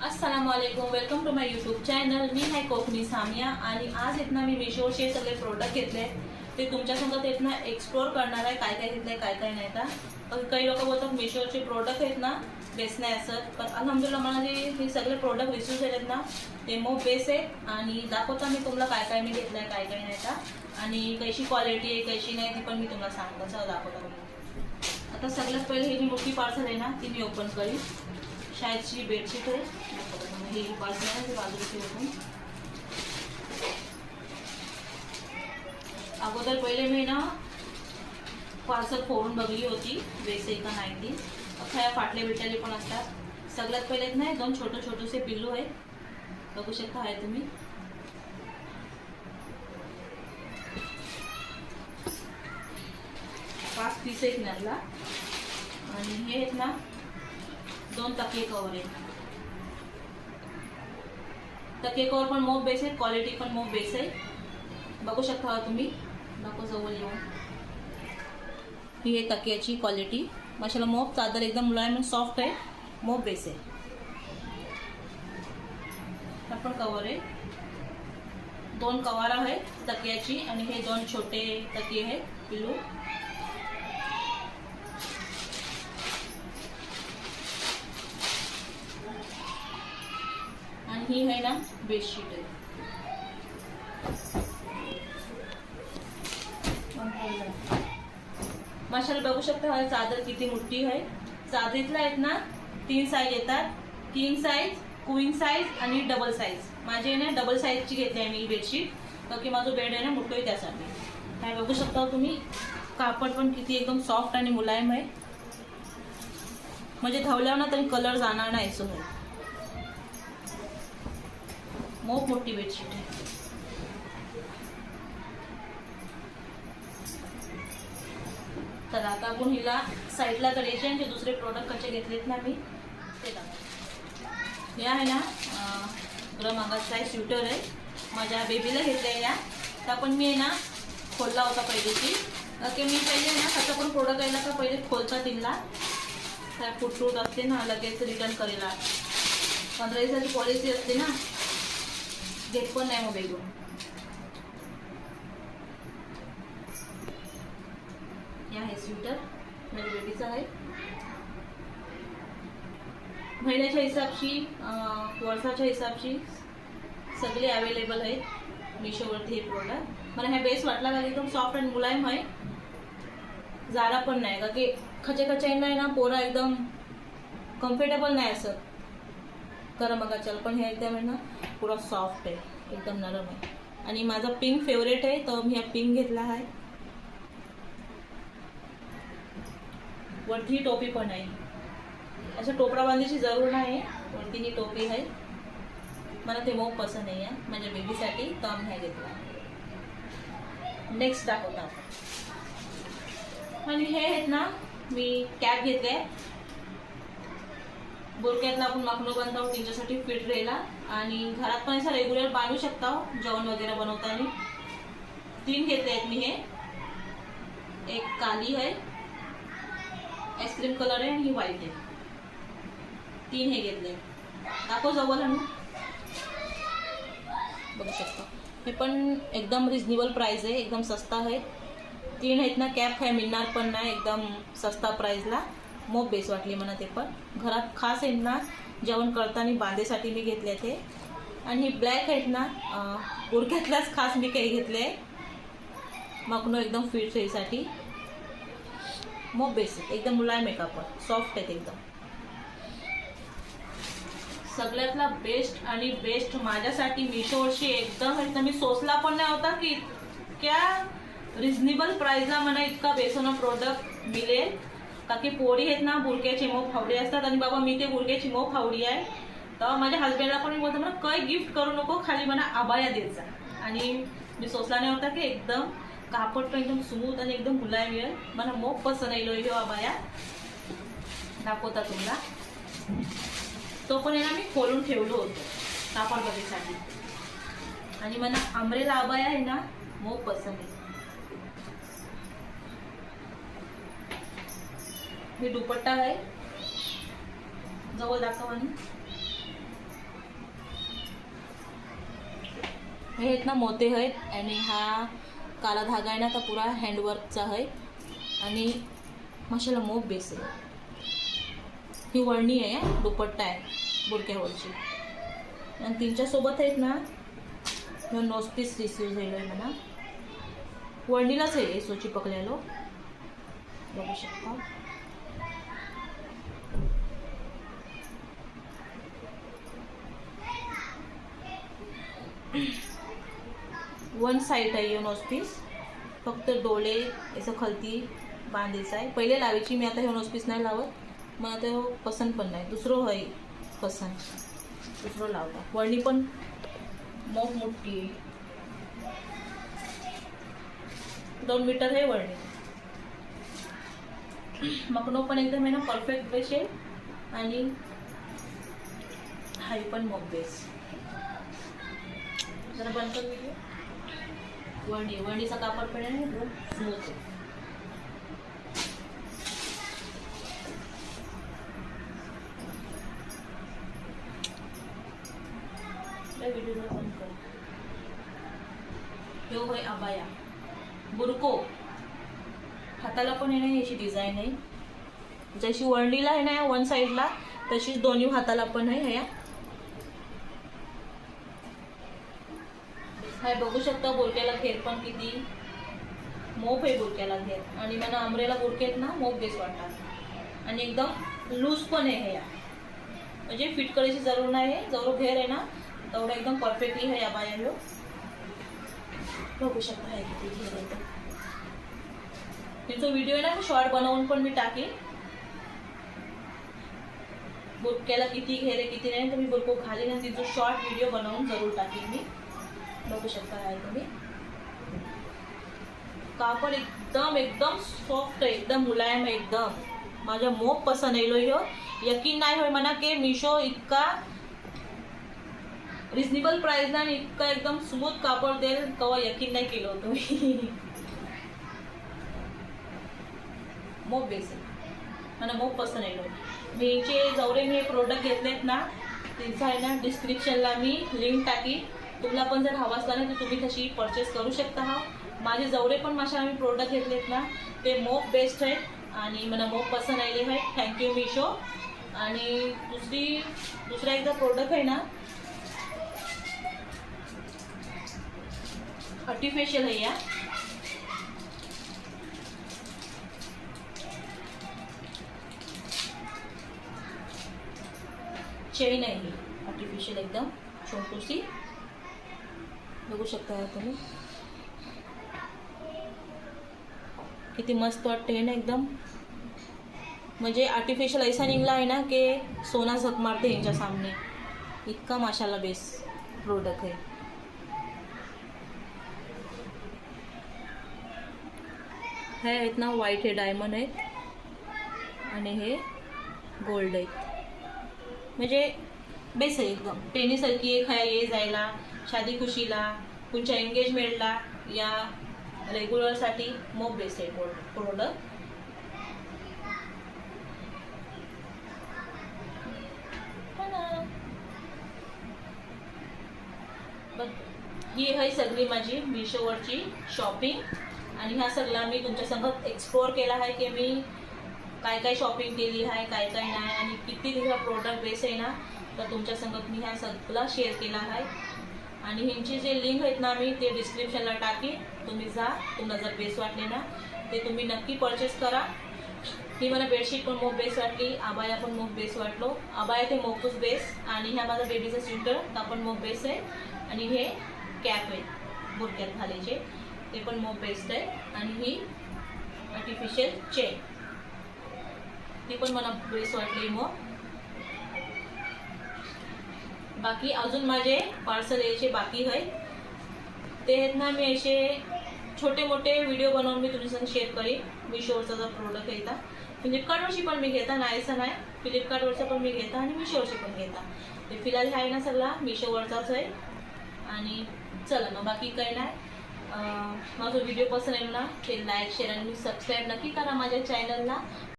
अस्सलामुअलैकुम, welcome to my YouTube channel. मी आहे कोकणी सामिया आणि आज इतना मी मिशोचे सगळे प्रोडक्ट घेतले ते तुमच्या संगत इतना एक्सप्लोर करणार आहे. काय काय घेतले काय काय नाही. तर काही लोक बोलतात मिशोचे प्रोडक्ट आहेत ना बेस नाही असत, पण अल्हम्दुलिल्लाह मला हे सगळे प्रोडक्ट रिसीव झालेत ना ते मग बेस आहे. आणि दाखवता मी तुम्हाला काय काय मी घेतलं आहे काय काय नाही का, आणि कशी क्वालिटी आहे कशी नाही ती पण मी तुम्हाला सांगतो. चला दाखवता. आता सगळ्यात पहिले ही जी मोठी पार्सल आहे ना ती मी ओपन करीन. शायदची बेडशीट आहे ही पार्सल आहे, बाजूची ओपन. अगोदर पहिले मी ना पार्सल फोडून बघली होती बेस आहे का नाही ती. अख्या फाटले बिटले पण असतात. सगळ्यात पहिले ना दोन छोटे छोटेसे पिल्लू आहेत, बघू शकता आहे तुम्ही. पाच पीस आहेत त्याला. आणि हे आहेत ना दोन तकिये कवर आहेत. तकिये कवर पण मोप बेस आहे, क्वालिटी पण मोप बेस आहे. बघू शकता तुम्ही. नको जवळ येऊन. ही आहे तकियाची क्वालिटी. माशाल्लाह मोप चादर एकदम मुलायम सॉफ्ट आहे, मोप बेस आहे. हा पण कवर आहे. दोन कवर आहेत तकियाची आणि हे दोन छोटे तकिये आहेत पिल्लू. आणि ही आहे ना बेडशीट आहे. माशाल्लाह बघू शकता हा चादर किती मोठी आहे. चादरीतला आहेत ना तीन साईज येतात. किंग साईज, क्वीन साईज आणि डबल साईज. माझी आहे ना डबल साईजची घेतली आहे मी बेडशीट, तर की माझं बेड आहे ना मोठं आहे त्यासाठी. काय बघू शकता तुम्ही. कापड पण किती एकदम सॉफ्ट आणि मुलायम आहे, म्हणजे धवल्यावर ना तरी कलर जाणार नाही असं आहे. मोठ मोठी बेडशीट आहे. तर आता आपण हिला साईडला करायचे आणि जे दुसरे प्रोडक्ट कसे घेतलेत ना मी ते दाखवते. हे आहे ना मागाचा आहे स्वेटर आहे, माझ्या बेबीला घेतलंय या. तर पण मी आहे ना खोलला होता पहिलेची, की मी पहिले ना कसं पण प्रोडक्ट यायला का पहिले खोलता तिला काय फुटूट असते ना लगेच रिटर्न करेला. 15 दिवसाची पॉलिसी असते ना, घेत पण नाही मोबाईल. हे आहे स्वेटर माझ्या बेबीचा आहे. महिन्याच्या हिसाबची वर्षाच्या हिसाबची सगळे अवेलेबल आहेत मिशोवरती हे प्रोडक्ट. मला ह्या बेस वाटला का एकदम सॉफ्ट आणि मुलायम आहे, जाडा पण नाही का की खचे नाही ना पोरा एकदम कम्फर्टेबल नाही असं तर बघा चल. पण हे एकदम आहे ना पुरा सॉफ्ट आहे, एकदम नरम आहे. आणि माझा पिंक फेवरेट आहे तर मी हा पिंक घेतला आहे. वरती टोपी पण आहे, असं टोपरा बांधायची जरूर नाही. वरतीनी टोपी आहे. मला ते मोप पसंत नाही आहे माझ्या बेबीसाठी, तर आम्ही हा घेतला. नेक्स्ट दाखवता आपण. आणि हे आहेत ना मी कॅप घेतले. बुरक्यातला आपण माखणं बांधतो त्यांच्यासाठी फिट राहिला. आणि घरात पण असं रेग्युलर बांधू शकता जेवण वगैरे बनवताना. 3 घेतले आहेत मी. हे एक काली आहे, आईस्क्रीम कलर आहे आणि ही व्हाईट आहे. 3 हे घेतले. दाखव जवळ आणून. बघू शकता. हे पण एकदम रिजनेबल प्राइस आहे, एकदम सस्ता आहे. 3 आहेत ना कॅप काय मिळणार पण नाही, एकदम सस्ता प्राइसला. मोप बेस वाटली मला ते पण. घरात खास आहेत ना जेवण करताना बांधेसाठी मी घेतले ते. आणि ही ब्लॅक आहेत ना बुरक्यातलाच खास मी काही घेतले मखनो एकदम फिट राहीसाठी. मोप बेस एकदम मुलायम आहे, कापड सॉफ्ट आहेत एकदम. सगळ्यातला बेस्ट आणि बेस्ट माझ्यासाठी मिशोवरची एकदम मी सोचला पण नाही होता की इतक्या रिजनेबल प्राइसला मला इतका बेसोना प्रोडक्ट मिळेल. का की पोरी आहेत ना बुरक्याची मोप फावडी असतात आणि बाबा मी ते बुरक्याची मोप फावडी आहे. तर माझ्या हजबंडला पण बोलतो मला काही गिफ्ट करू नको, खाली मला आबाया देत जा. आणि मी सोचला नाही होता की एकदम कापड पण एकदम स्मूथ आणि एकदम मुलायम येईल. मला मोप पसंत येईल ह्यो आबाया. दाखवता तुम्हाला. तो पण आहे ना मी खोलून ठेवलो होतो कापड बघण्यासाठी. आणि मला अमरेला आबाया आहे ना मोप पसंत आहे. हे दुपट्टा आहे, जवळ दाखवा. हे आहेत ना मोते आहेत आणि हा काला धागा आहे ना तर पुरा हँडवर्कचा आहे आणि माशाला मोप बेस आहे. ही वळणी आहे, दुपट्टा आहे बुरक्यावरची. आणि तिच्यासोबत आहेत ना नोज पीस रिसीव झालो आहे म्हणा. वळणीलाच आहे एसो चिपकलेलो बघू शकता. वन साइड आहे यो नोज पीस, फक्त डोळे असं खालती बांधायचं आहे. पहिले लावायची मी, आता हे नोज पीस नाही लावत, मला ते पसंत पण नाही. दुसरं आहे पसंत, दुसरं लावता. वळणी पण मोठ मोठी आहे, 2 मीटर आहे वळणी. मकनो पण एकदम आहे ना परफेक्ट बेस आहे आणि हाई पण मोक बेस. जरा बंद कर व्हिडिओ. वळणीचा कापड पण आहे ना स्मूथ आहे. व्हिडिओला बंद कर. ह्यो होय अबाया बुरको. हाताला पण आहे ना अशी डिझाईन आहे, जशी वळणीला आहे ना वन साईडला तशीच दोन्ही हाताला पण आहे. ह्या हाय बघू शकता. बुरक्याला घेर पण किती मोप आहे बुरक्याला घेर. आणि मला अमरेला बुरकेत ना मोप बेस वाटतात आणि एकदम लूज पण आहे. ह्या म्हणजे फिट करायची जरूर नाही आहे. जेवढं घेर आहे ना तेवढं एकदम परफेक्टली आहे या बाया. ह्यो बघू शकता आहे किती घेर आहे. त्याचा व्हिडिओ आहे ना शॉर्ट बनवून पण मी टाकेन. बुरक्याला किती घेर आहे किती नाही तर मी बुरको खाली ना तिचा शॉर्ट व्हिडिओ बनवून जरूर टाकेन मी. बघू शकता आहे तुम्ही. कापड एकदम एकदम सॉफ्ट आहे, एकदम मुलायम आहे एकदम. माझ्या मोप पसंत येलो. ह्यो यकीन नाही होय म्हणा की मिशो इतका रिजनेबल प्राइस ना आणि इतका एकदम स्मूथ कापड देईल कवा यकीन नाही केलं होतं मी. मोप बेस आहे, मला मोप पसंत येलो. मी जे जवळे मी प्रोडक्ट घेतलेत ना त्यांचं आहे ना डिस्क्रिप्शनला मी लिंक टाकी. तुम्हाला पण जर हवा असला ना तर तुम्ही तशी परचेस करू शकता. हा माझे जवळे पण माशा आम्ही प्रोडक्ट घेतलेत ना ते मोप बेस्ट आहेत आणि मला मोप पसंत आले आहेत. थँक्यू मिशो. आणि दुसरा एकदा प्रोडक्ट आहे ना आर्टिफिशियल आहे. या चेन आहे ही आर्टिफिशियल एकदम छोटूसी. बघू शकता तुम्ही किती मस्त वाटते ना एकदम. म्हणजे आर्टिफिशियल ऐसा निघला आहे ना की सोना झक मारते यांच्या सामने. इतका माशाला बेस प्रोडक्ट आहे. हे आहेत ना व्हाईट, हे डायमंड आहेत आणि हे गोल्ड आहेत. म्हणजे बेस आहे एकदम टेनीसारखी एक आहे. ये जायला शादी खुशीला तुमच्या एंगेजमेंटला या रेग्युलरसाठी मोप बेस आहे प्रोडक्ट. ही आहे सगळी माझी मिशोवरची शॉपिंग आणि ह्या सगळा मी तुमच्या संगत एक्सप्लोअर केला आहे की मी काय काय शॉपिंग केली आहे काय काय नाही आणि किती तिचा प्रोडक्ट बेस आहे ना तर तुमच्या संगत मी ह्या सगळा शेअर केला आहे. आणि ह्यांचे जे लिंक आहेत ना मी ते डिस्क्रिप्शनला टाकी. तुम्ही जा, तुम्हाला जर बेस वाटले ना ते तुम्ही नक्की परचेस करा. ही मला बेडशीट पण मोप बेस वाटली, आबाया पण मोप बेस वाटलो. आबाया ते मोकूच बेस आणि ह्या माझा बेबीचा स्वेटर हा पण मोप बेस आहे. आणि हे कॅप आहे बुरक्यात घालायचे ते पण मोप बेस्ट आहे. आणि ही आर्टिफिशियल चेन ती पण मला बेस वाटली मोप. बाकी अजून माझे पार्सल यायचे बाकी आहेत. ते आहेत ना मी असे छोटे मोठे व्हिडिओ बनवून मी तुमच्यासंग शेअर करीन. मिशोवरचा जर प्रोडक्ट येता फ्लिपकार्टवरची पण मी घेता, नाही असं नाही. फ्लिपकार्टवरचा पण मी घेता आणि मिशोवरची पण घेता. ते फिलहाल आहे ना सगळा मिशोवरचाच आहे. आणि चला मग बाकी काही नाही. माझा व्हिडिओ पसंत आहे ना ते लाईक शेअर आणि सबस्क्राईब नक्की करा माझ्या चॅनलला.